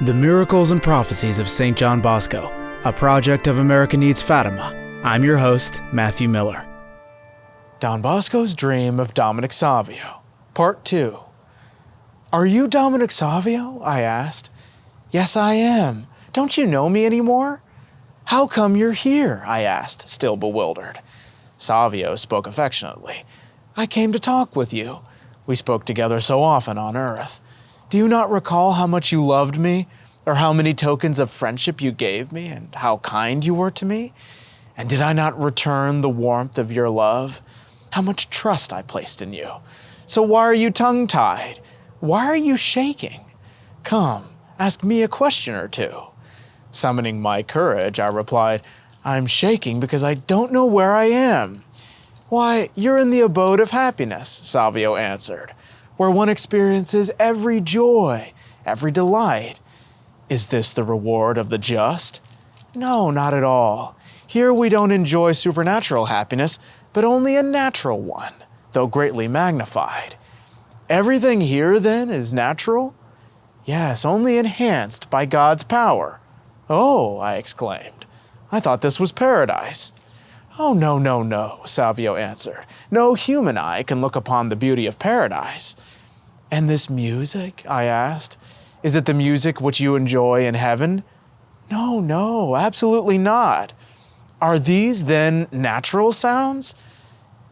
The Miracles and Prophecies of St. Don Bosco, a project of America Needs Fatima. I'm your host, Matthew Miller. Don Bosco's Dream of Dominic Savio, Part 2. "Are you Dominic Savio?" I asked. "Yes, I am. Don't you know me anymore?" "How come you're here?" I asked, still bewildered. Savio spoke affectionately. "I came to talk with you. We spoke together so often on earth. Do you not recall how much you loved me, or how many tokens of friendship you gave me, and how kind you were to me? And did I not return the warmth of your love? How much trust I placed in you. So why are you tongue-tied? Why are you shaking? Come, ask me a question or two." Summoning my courage, I replied, "I'm shaking because I don't know where I am." "Why, you're in the abode of happiness," Savio answered, "where one experiences every joy, every delight. Is this the reward of the just? No, not at all. Here we don't enjoy supernatural happiness, but only a natural one, though greatly magnified." "Everything here, then, is natural?" "Yes, only enhanced by God's power." "Oh," I exclaimed, "I thought this was paradise." "Oh, no, no, no," Savio answered. "No human eye can look upon the beauty of paradise." "And this music?" I asked. "Is it the music which you enjoy in heaven?" "No, no, absolutely not." "Are these, then, natural sounds?"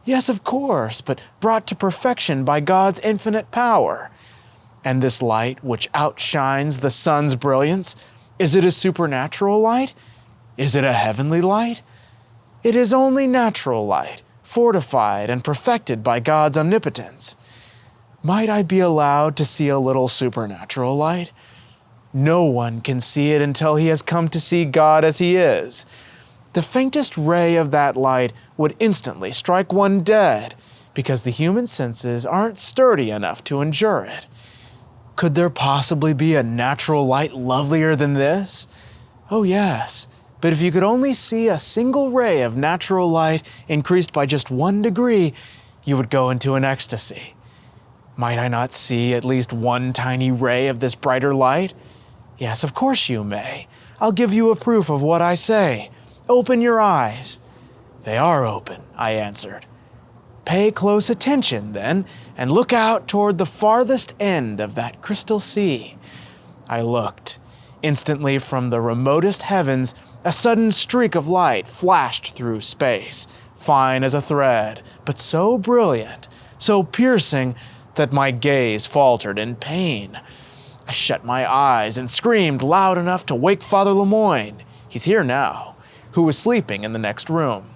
"Yes, of course, but brought to perfection by God's infinite power." "And this light which outshines the sun's brilliance, is it a supernatural light? Is it a heavenly light?" "It is only natural light, fortified and perfected by God's omnipotence." "Might I be allowed to see a little supernatural light?" "No one can see it until he has come to see God as he is. The faintest ray of that light would instantly strike one dead, because the human senses aren't sturdy enough to endure it." "Could there possibly be a natural light lovelier than this?" "Oh yes, but if you could only see a single ray of natural light increased by just 1 degree, you would go into an ecstasy." "Might I not see at least one tiny ray of this brighter light?" "Yes, of course you may. I'll give you a proof of what I say. Open your eyes." "They are open," I answered. "Pay close attention, then, and look out toward the farthest end of that crystal sea." I looked. Instantly from the remotest heavens, a sudden streak of light flashed through space, fine as a thread, but so brilliant, so piercing, that my gaze faltered in pain. I shut my eyes and screamed loud enough to wake Father Lemoyne, he's here now, who was sleeping in the next room.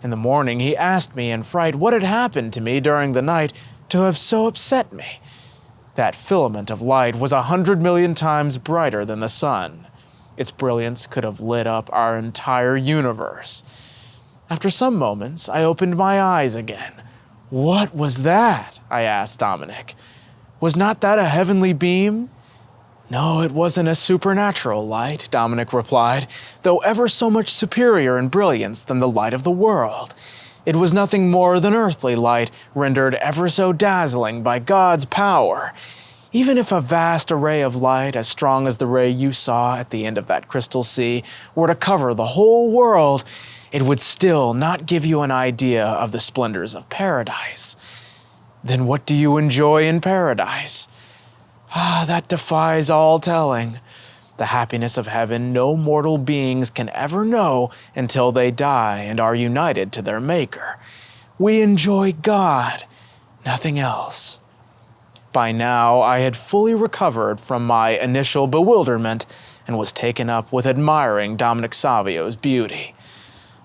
In the morning he asked me in fright what had happened to me during the night to have so upset me. That filament of light was 100 million times brighter than the sun. Its brilliance could have lit up our entire universe. After some moments, I opened my eyes again. "What was that?" I asked Dominic. "Was not that a heavenly beam?" "No, it wasn't a supernatural light," Dominic replied, "though ever so much superior in brilliance than the light of the world. It was nothing more than earthly light, rendered ever so dazzling by God's power. Even if a vast array of light, as strong as the ray you saw at the end of that crystal sea, were to cover the whole world, it would still not give you an idea of the splendors of paradise." "Then what do you enjoy in paradise?" That defies all telling. The happiness of heaven no mortal beings can ever know until they die and are united to their Maker. We enjoy God, nothing else." By now, I had fully recovered from my initial bewilderment and was taken up with admiring Dominic Savio's beauty.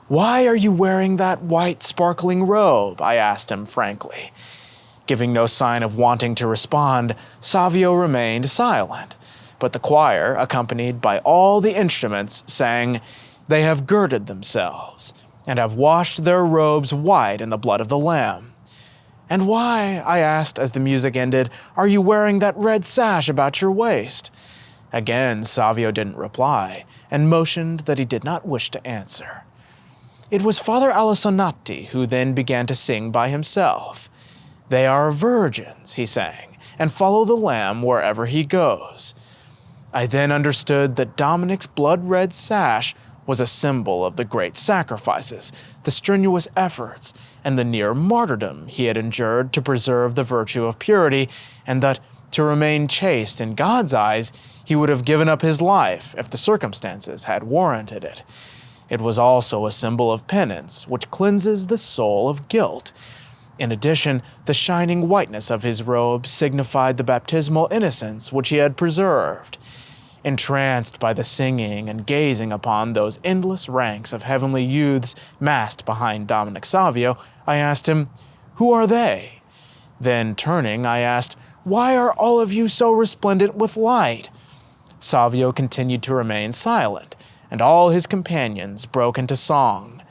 "Why are you wearing that white sparkling robe?" I asked him frankly. Giving no sign of wanting to respond, Savio remained silent, but the choir, accompanied by all the instruments, sang, "They have girded themselves, and have washed their robes white in the blood of the Lamb." "And why," I asked as the music ended, "are you wearing that red sash about your waist?" Again, Savio didn't reply, and motioned that he did not wish to answer. It was Father Alessonati who then began to sing by himself. "They are virgins," he sang, "and follow the Lamb wherever he goes." I then understood that Dominic's blood-red sash was a symbol of the great sacrifices, the strenuous efforts, and the near martyrdom he had endured to preserve the virtue of purity, and that, to remain chaste in God's eyes, he would have given up his life if the circumstances had warranted it. It was also a symbol of penance, which cleanses the soul of guilt. In addition, the shining whiteness of his robe signified the baptismal innocence which he had preserved. Entranced by the singing and gazing upon those endless ranks of heavenly youths massed behind Dominic Savio, I asked him, "Who are they?" Then turning, I asked, "Why are all of you so resplendent with light?" Savio continued to remain silent, and all his companions broke into song.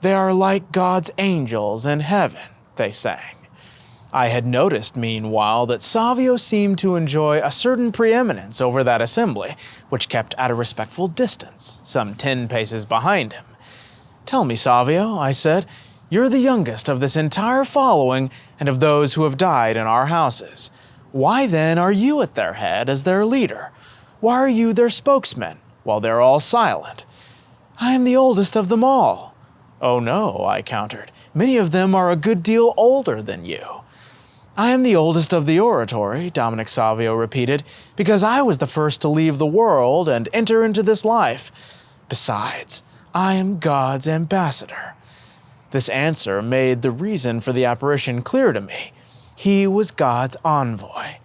"They are like God's angels in heaven," they sang. I had noticed, meanwhile, that Savio seemed to enjoy a certain preeminence over that assembly, which kept at a respectful distance, some 10 paces behind him. "Tell me, Savio," I said, "you're the youngest of this entire following and of those who have died in our houses. Why then are you at their head as their leader? Why are you their spokesman, while they're all silent?" "I am the oldest of them all." "Oh no," I countered, "many of them are a good deal older than you." "I am the oldest of the Oratory," Dominic Savio repeated, "because I was the first to leave the world and enter into this life. Besides, I am God's ambassador." This answer made the reason for the apparition clear to me. He was God's envoy.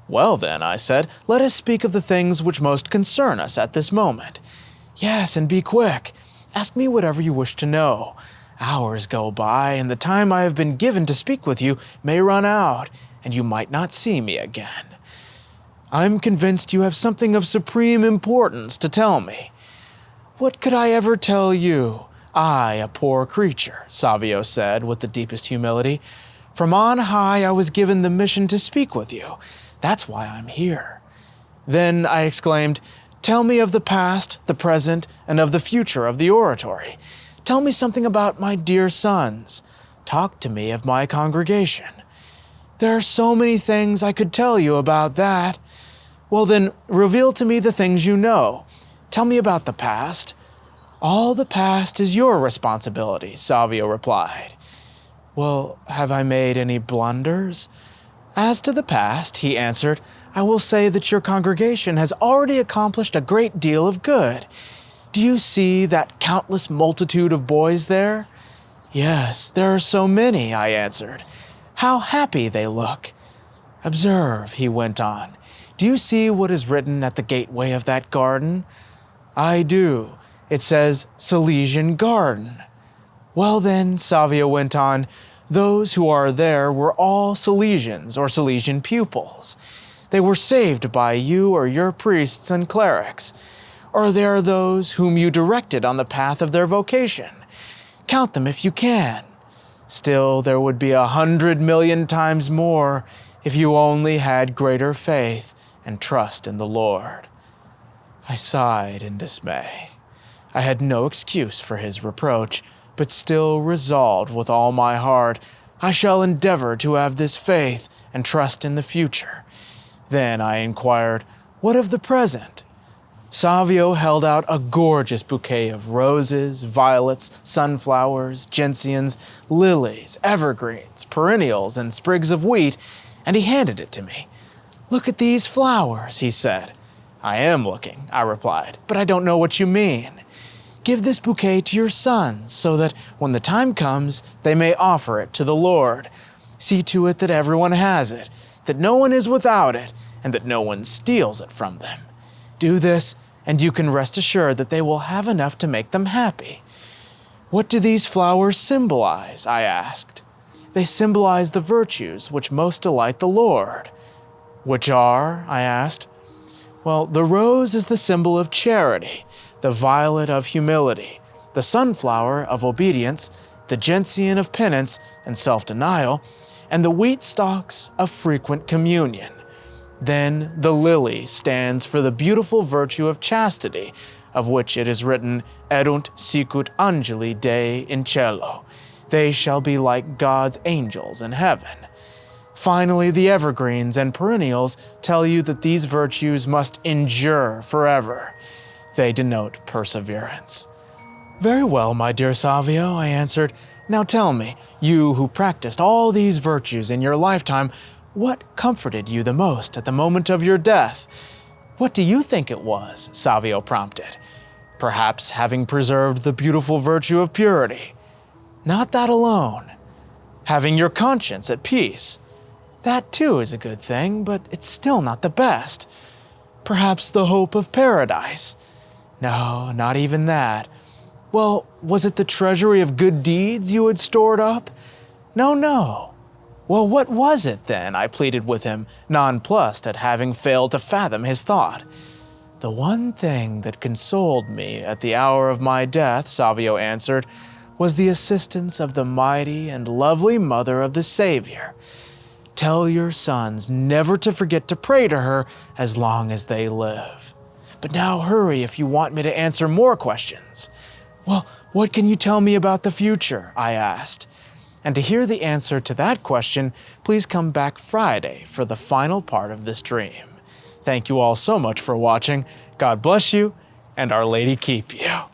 "Well then," I said, "let us speak of the things which most concern us at this moment." "Yes, and be quick. Ask me whatever you wish to know. Hours go by, and the time I have been given to speak with you may run out, and you might not see me again." "I'm convinced you have something of supreme importance to tell me." "What could I ever tell you? I, a poor creature," Savio said with the deepest humility. "From on high I was given the mission to speak with you. That's why I'm here." Then I exclaimed, "Tell me of the past, the present, and of the future of the Oratory. Tell me something about my dear sons. Talk to me of my congregation." "There are so many things I could tell you about that." "Well then, reveal to me the things you know. Tell me about the past." "All the past is your responsibility," Savio replied. "Well, have I made any blunders?" "As to the past," he answered, "I will say that your congregation has already accomplished a great deal of good. Do you see that countless multitude of boys there?" "Yes, there are so many," I answered. "How happy they look." "Observe," he went on, "do you see what is written at the gateway of that garden?" "I do. It says Salesian Garden." "Well then," Savio went on, "those who are there were all Salesians or Salesian pupils. They were saved by you or your priests and clerics. Or there are those whom you directed on the path of their vocation. Count them if you can. Still, there would be 100 million times more if you only had greater faith and trust in the Lord." I sighed in dismay. I had no excuse for his reproach, but still resolved with all my heart, I shall endeavor to have this faith and trust in the future. Then I inquired, "What of the present?" Savio held out a gorgeous bouquet of roses, violets, sunflowers, gentians, lilies, evergreens, perennials, and sprigs of wheat, and he handed it to me. "Look at these flowers," he said. "I am looking," I replied, "but I don't know what you mean." "Give this bouquet to your sons, so that when the time comes, they may offer it to the Lord. See to it that everyone has it, that no one is without it, and that no one steals it from them. Do this, and you can rest assured that they will have enough to make them happy." "What do these flowers symbolize?" I asked. "They symbolize the virtues which most delight the Lord." "Which are?" I asked. "Well, the rose is the symbol of charity, the violet of humility, the sunflower of obedience, the gentian of penance and self-denial, and the wheat stalks of frequent communion. Then the lily stands for the beautiful virtue of chastity, of which it is written, Erunt sicut angeli Dei in cielo. They shall be like God's angels in heaven. Finally, the evergreens and perennials tell you that these virtues must endure forever. They denote perseverance. Very well, my dear Savio, I answered. Now tell me, you who practiced all these virtues in your lifetime, what comforted you the most at the moment of your death? What do you think it was? Savio prompted. Perhaps having preserved the beautiful virtue of purity. Not that alone. Having your conscience at peace. That too is a good thing, but it's still not the best. Perhaps the hope of paradise. No, not even that. Well, was it the treasury of good deeds you had stored up? No. Well, what was it then? I pleaded with him, nonplussed at having failed to fathom his thought. The one thing that consoled me at the hour of my death, Savio answered, was the assistance of the mighty and lovely mother of the Savior. Tell your sons never to forget to pray to her as long as they live. But now hurry if you want me to answer more questions. Well, what can you tell me about the future? I asked. And to hear the answer to that question, please come back Friday for the final part of this dream. Thank you all so much for watching. God bless you, and Our Lady keep you.